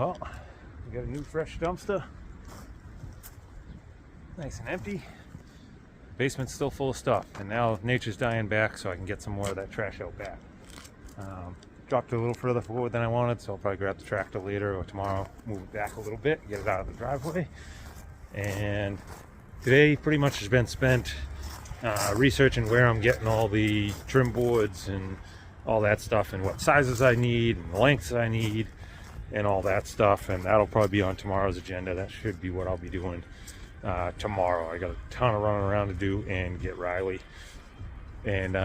Well, we got a new fresh dumpster. Nice and empty. Basement's still full of stuff, and now nature's dying back, so I can get some more of that trash out back. Dropped it a little further forward than I wanted, so I'll probably grab the tractor later or tomorrow, move it back a little bit, get it out of the driveway. And today pretty much has been spent researching where I'm getting all the trim boards and all that stuff, and what sizes I need and the lengths I need and all that stuff, and that'll probably be on tomorrow's agenda. That should be what I'll be doing tomorrow. I got a ton of running around to do and get Riley. And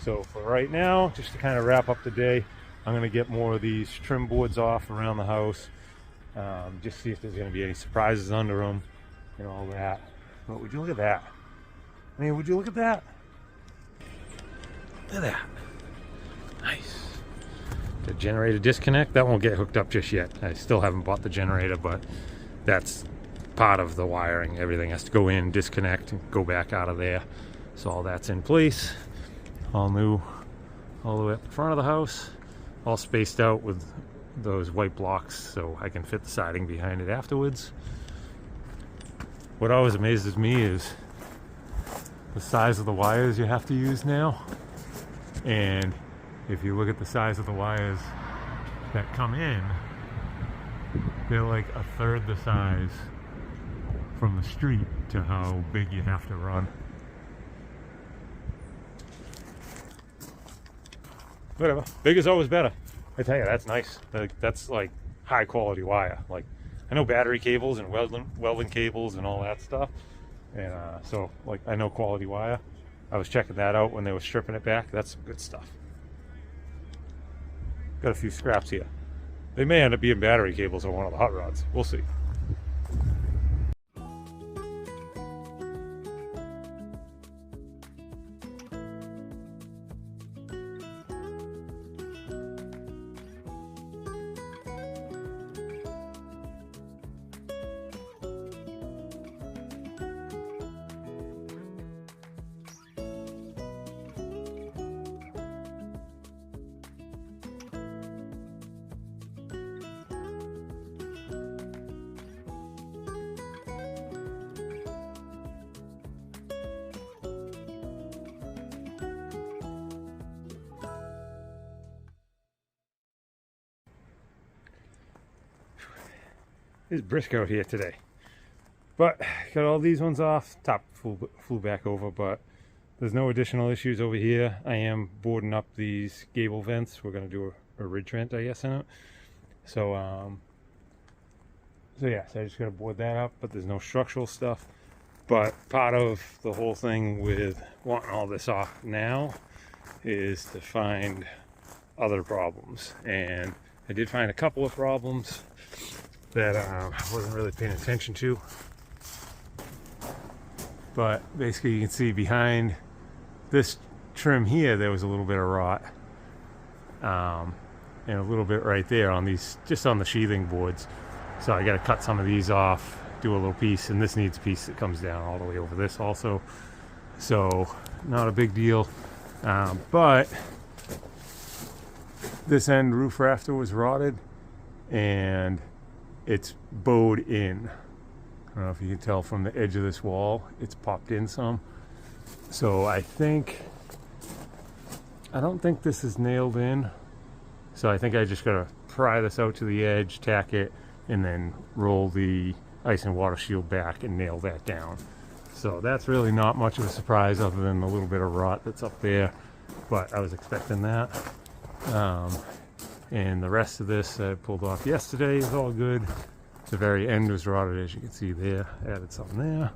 so for right now, just to kind of wrap up the day, I'm going to get more of these trim boards off around the house, just see if there's going to be any surprises under them and all that. But would you look at that? I mean, would you look at that? Look at that. Nice. The generator disconnect, that won't get hooked up just yet. I still haven't bought the generator, but that's part of the wiring. Everything has to go in, disconnect, and go back out of there. So all that's in place. All new, all the way up the front of the house, all spaced out with those white blocks so I can fit the siding behind it afterwards. What always amazes me is the size of the wires you have to use now. And if you look at the size of the wires that come in, they're like a third the size from the street to how big you have to run. Whatever, big is always better. I tell you, that's nice. That's like high quality wire. Like, I know battery cables and welding cables and all that stuff, and so like I know quality wire. I was checking that out when they were stripping it back. That's some good stuff. Got a few scraps here. They may end up being battery cables on one of the hot rods. We'll see. It's brisk out here today, but got all these ones off. Top flew back over, but there's no additional issues over here. I am boarding up these gable vents. We're going to do a ridge vent, I guess, in it. So yeah, so I just got to board that up, but there's no structural stuff. But part of the whole thing with wanting all this off now is to find other problems, and I did find a couple of problems that I wasn't really paying attention to. But basically you can see behind this trim here there was a little bit of rot, and a little bit right there on these, just on the sheathing boards. So I got to cut some of these off, do a little piece, and this needs a piece that comes down all the way over this also. So not a big deal, but this end roof rafter was rotted and it's bowed in. I don't know if you can tell from the edge of this wall, it's popped in some. So I don't think this is nailed in. So I think I just gotta pry this out to the edge, tack it, and then roll the ice and water shield back and nail that down. So that's really not much of a surprise other than the little bit of rot that's up there, but I was expecting that. And the rest of this I pulled off yesterday is all good. The very end was rotted, as you can see there. Added something there.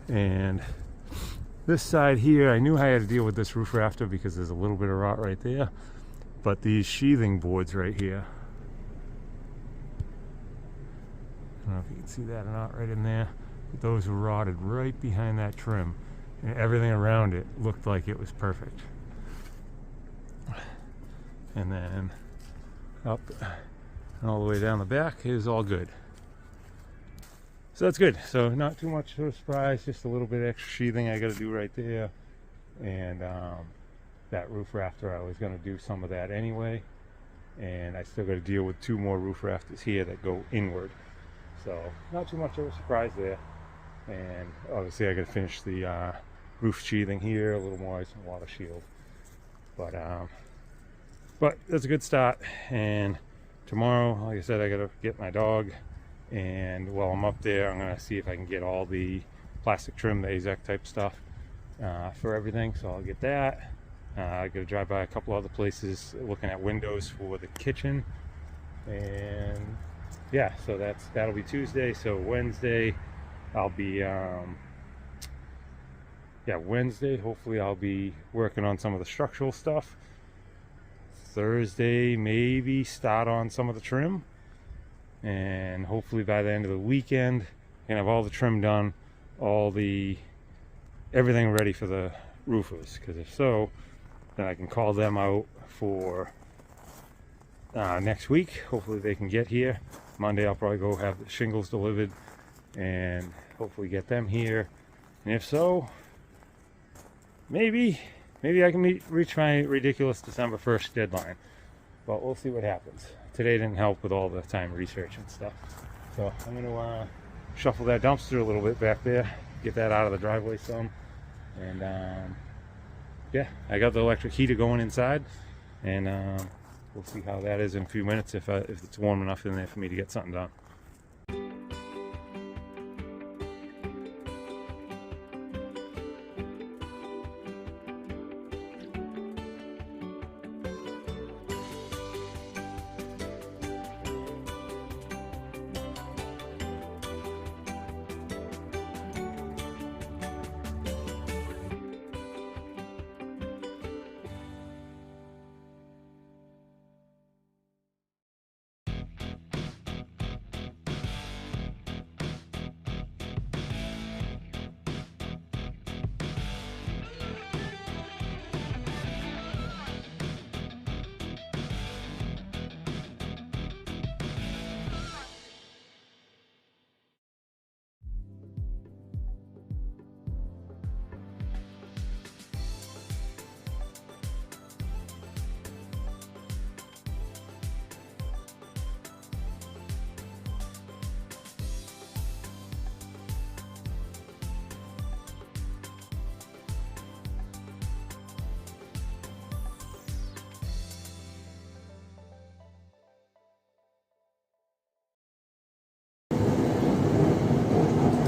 And this side here, I knew I had to deal with this roof rafter because there's a little bit of rot right there. But these sheathing boards right here, I don't know if you can see that or not right in there, but those were rotted right behind that trim. And everything around it looked like it was perfect. And then up and all the way down the back is all good. So that's good. So not too much of a surprise, just a little bit extra sheathing I got to do right there. And that roof rafter, I was going to do some of that anyway. and I still got to deal with 2 more roof rafters here that go inward. So not too much of a surprise there. And obviously I got to finish the roof sheathing here, a little more ice and water shield. But that's a good start. And tomorrow, like I said, I got to get my dog, and while I'm up there, I'm gonna see if I can get all the plastic trim, the AZEC type stuff for everything. So I'll get that. I got to drive by a couple other places looking at windows for the kitchen, and yeah, so that'll be Tuesday. So Wednesday I'll be Wednesday hopefully I'll be working on some of the structural stuff. Thursday maybe start on some of the trim, and hopefully by the end of the weekend I can have all the trim done, everything ready for the roofers, because if so, then I can call them out for next week. Hopefully they can get here Monday. I'll probably go have the shingles delivered and hopefully get them here, and if so, maybe I can reach my ridiculous December 1st deadline, but we'll see what happens. Today didn't help with all the time research and stuff, so I'm going to shuffle that dumpster a little bit back there, get that out of the driveway some, and yeah, I got the electric heater going inside, and we'll see how that is in a few minutes, if it's warm enough in there for me to get something done.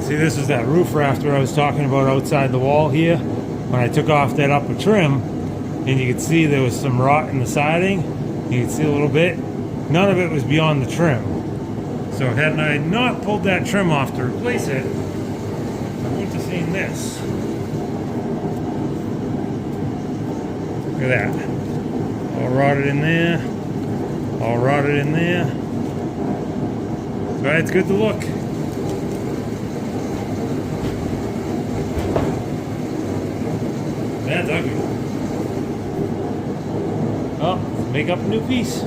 See, this is that roof rafter I was talking about outside the wall here. When I took off that upper trim, and you could see there was some rot in the siding. You can see a little bit. None of it was beyond the trim. So had I not pulled that trim off to replace it, I wouldn't have seen this. Look at that. All rotted in there. All rotted in there. But it's good to look. That's ugly. Oh, let's make up a new piece.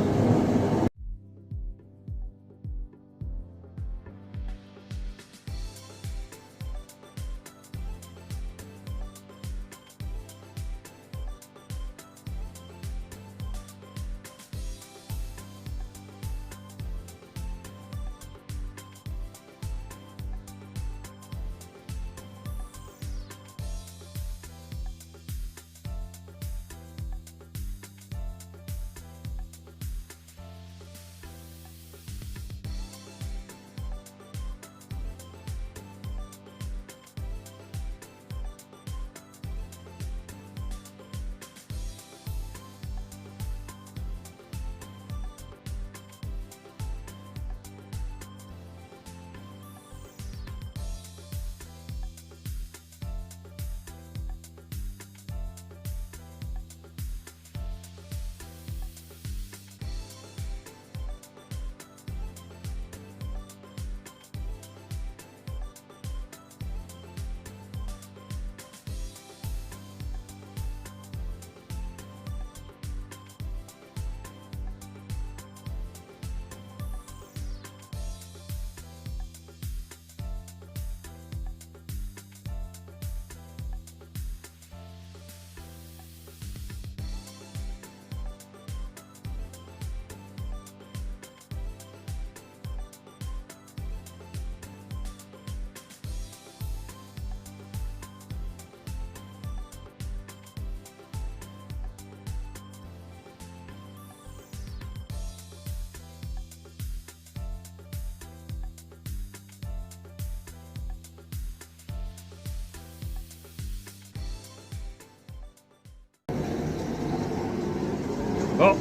Well,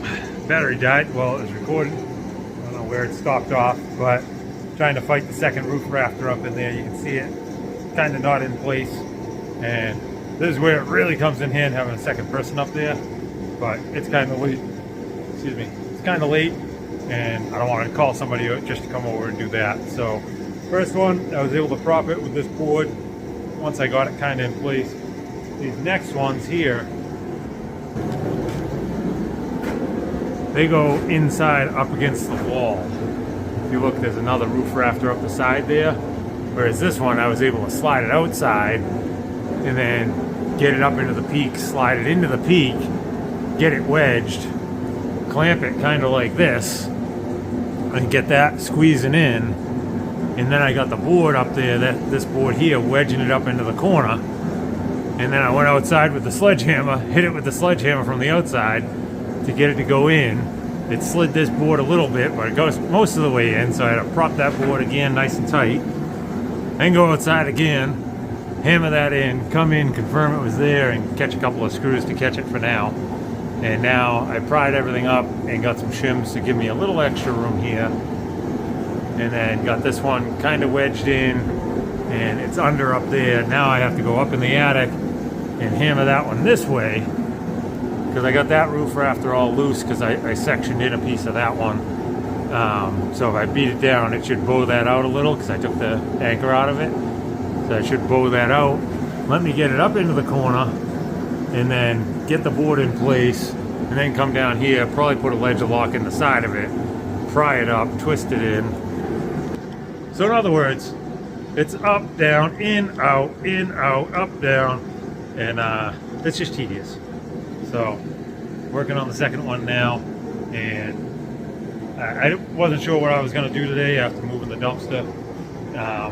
battery died while it was recording. I don't know where it stopped off, but trying to fight the second roof rafter up in there. You can see it kind of not in place, and this is where it really comes in hand, having a second person up there. But it's kind of late. Excuse me. It's kind of late, and I don't want to call somebody just to come over and do that. So first one, I was able to prop it with this board once I got it kind of in place. These next ones here, they go inside up against the wall. If you look, there's another roof rafter up the side there. Whereas this one, I was able to slide it outside and then get it up into the peak, slide it into the peak, get it wedged, clamp it kind of like this, and get that squeezing in. And then I got the board up there, this board here, wedging it up into the corner. And then I went outside with the sledgehammer, hit it with the sledgehammer from the outside to get it to go in. It slid this board a little bit, but it goes most of the way in, so I had to prop that board again nice and tight. Then go outside again, hammer that in, come in, confirm it was there, and catch a couple of screws to catch it for now. And now I pried everything up and got some shims to give me a little extra room here. And then got this one kind of wedged in, and it's under up there. Now I have to go up in the attic and hammer that one this way, because I got that roof rafter all loose because I sectioned in a piece of that one. So if I beat it down, it should bow that out a little because I took the anchor out of it. So I should bow that out. Let me get it up into the corner and then get the board in place, and then come down here, probably put a ledger lock in the side of it, pry it up, twist it in. So in other words, it's up, down, in, out, up, down, and it's just tedious. So working on the second one now, and I wasn't sure what I was going to do today after moving the dumpster.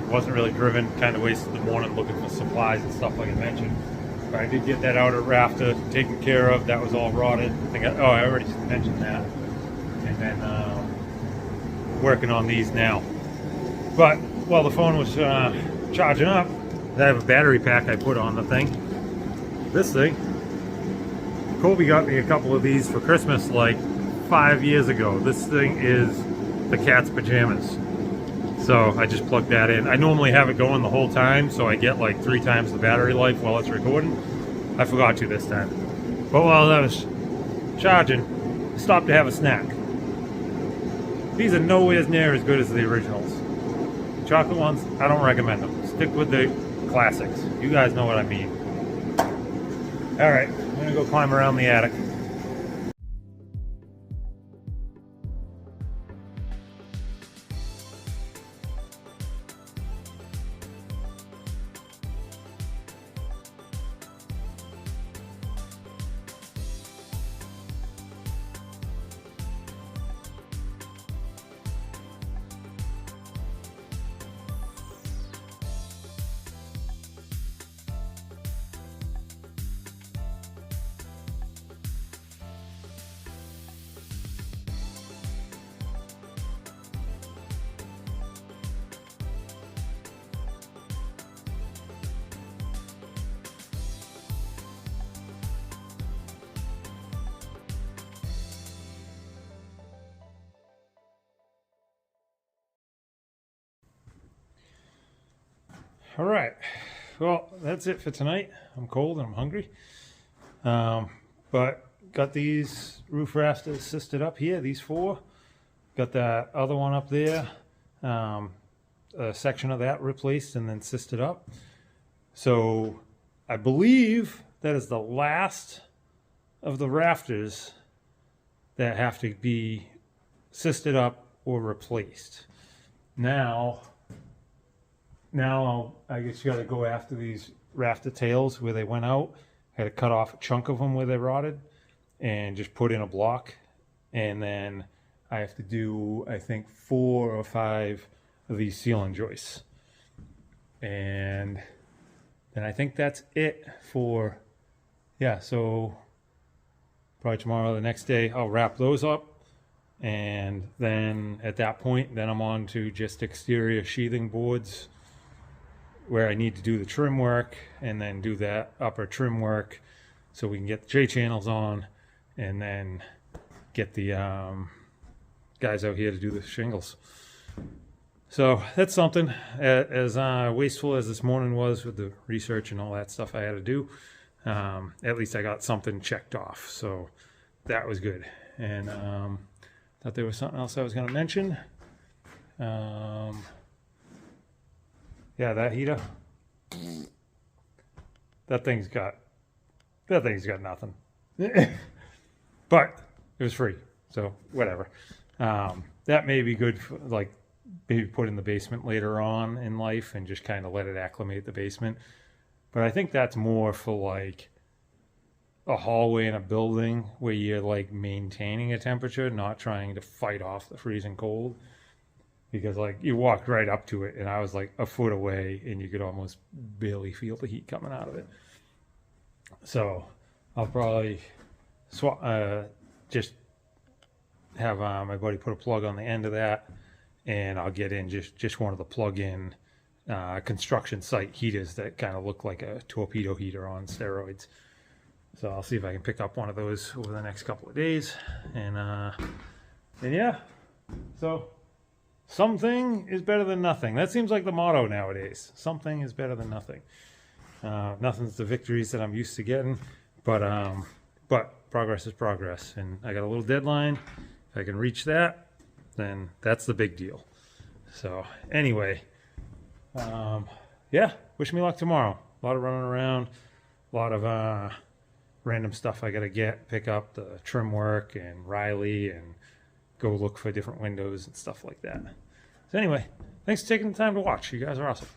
Wasn't really driven, kind of wasted the morning looking for supplies and stuff like I mentioned. But I did get that outer rafter taken care of. That was all rotted. I already mentioned that. And then working on these now. But while the phone was charging up, I have a battery pack I put on the thing. This thing, Kobe got me a couple of these for Christmas like 5 years ago. This thing is the cat's pajamas. So I just plugged that in. I normally have it going the whole time, so I get like 3 times the battery life while it's recording. I forgot to this time. But while I was charging, I stopped to have a snack. These are nowhere near as good as the originals. Chocolate ones, I don't recommend them. Stick with the classics. You guys know what I mean. Alright, I'm gonna go climb around the attic. All right, well, that's it for tonight. I'm cold and I'm hungry. But got these roof rafters sisted up here, these 4. Got that other one up there, a section of that replaced and then sisted up. So I believe that is the last of the rafters that have to be sisted up or replaced. Now I guess you got to go after these rafter tails where they went out. I had to cut off a chunk of them where they rotted and just put in a block. And then I have to do, I think, 4 or 5 of these ceiling joists. And then I think that's it for, yeah, so probably tomorrow or the next day I'll wrap those up. And then at that point, then I'm on to just exterior sheathing boards, where I need to do the trim work and then do that upper trim work so we can get the J channels on, and then get the guys out here to do the shingles. So that's something. As wasteful as this morning was with the research and all that stuff I had to do, at least I got something checked off. So that was good. And thought there was something else I was going to mention. Yeah, that heater. That thing's got nothing. But it was free, so whatever. That may be good for, like, maybe put in the basement later on in life and just kind of let it acclimate the basement. But I think that's more for like a hallway in a building where you're like maintaining a temperature, not trying to fight off the freezing cold. Because like you walked right up to it and I was like a foot away and you could almost barely feel the heat coming out of it. So I'll probably just have my buddy put a plug on the end of that, and I'll get in just one of the plug-in construction site heaters that kind of look like a torpedo heater on steroids. So I'll see if I can pick up one of those over the next couple of days, and yeah. So something is better than nothing. That seems like the motto nowadays. Something is better than nothing. Nothing's the victories that I'm used to getting, but progress is progress, and I got a little deadline. If I can reach that, then that's the big deal. So anyway, yeah, wish me luck tomorrow. A lot of running around, a lot of random stuff I gotta pick up, the trim work and Riley, and go look for different windows and stuff like that. So anyway, thanks for taking the time to watch. You guys are awesome.